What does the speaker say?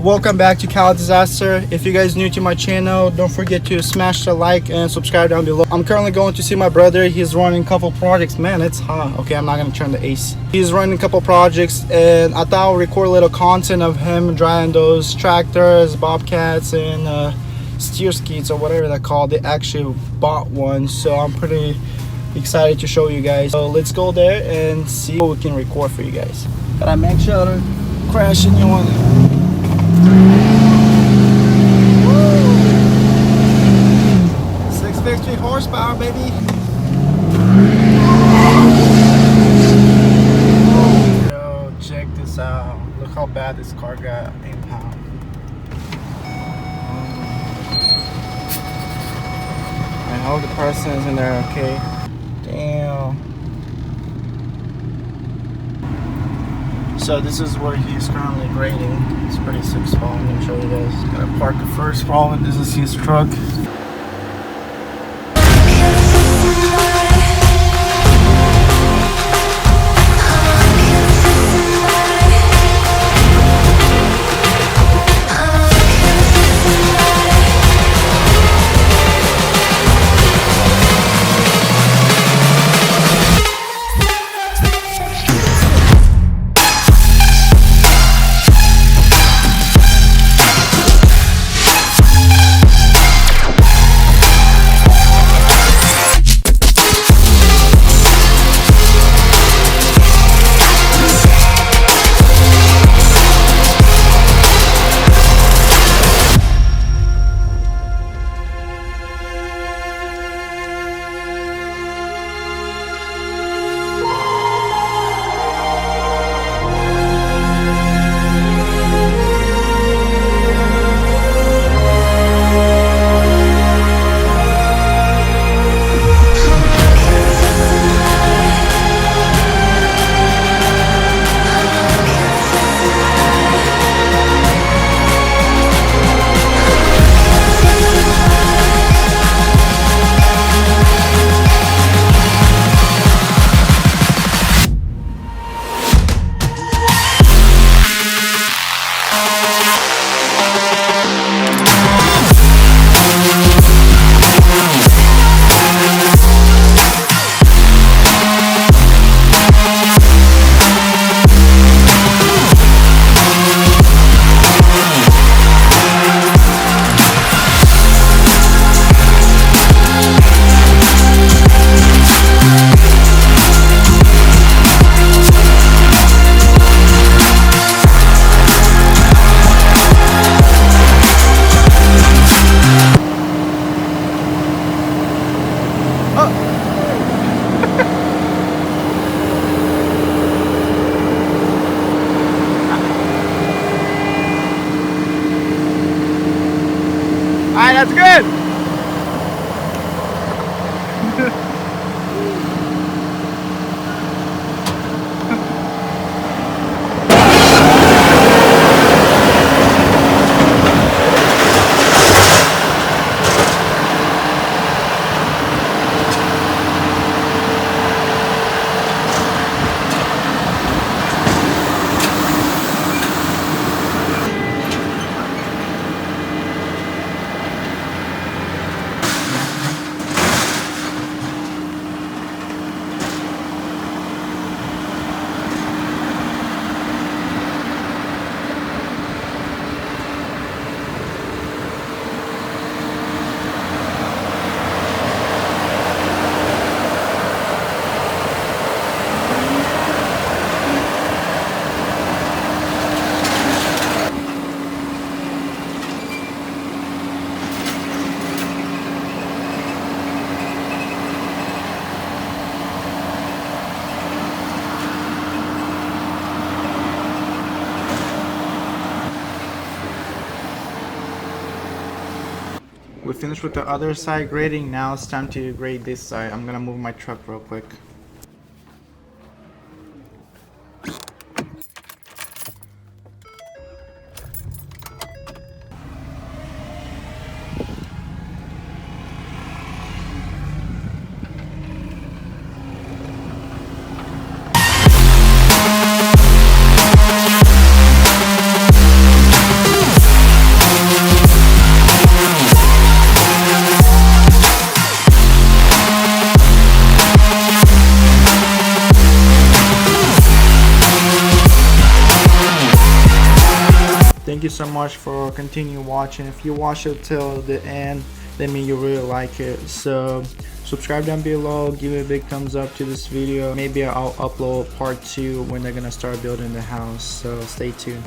welcome back to Cal Disaster. If you guys new to my channel, don't forget to smash the like and subscribe down below. I'm currently going to see my brother. He's running a couple projects. Man, it's hot. Okay, I'm not gonna turn the AC. He's running a couple projects, and I thought I'll record a little content of him driving those tractors, bobcats, and steer skis or whatever they're called. They actually bought one, so I'm pretty excited to show you guys. So let's go there and see what we can record for you guys. Gotta make sure to crash in your 650 horsepower, baby. Yo, check this out. Look how bad this car got impounded. I hope the person is in there okay. Damn. So this is where he's currently grading. It's pretty sick spot. I'm gonna show you guys. Gotta park the first problem. This is his truck. Alright, that's good. We finished with the other side grading. Now it's time to grade this side. I'm gonna move my truck real quick. thank you so much for continuing watching. If you watch it till the end, that means you really like it. So subscribe down below, give it a big thumbs up to this video. Maybe I'll upload part 2 when they're gonna start building the house, so stay tuned.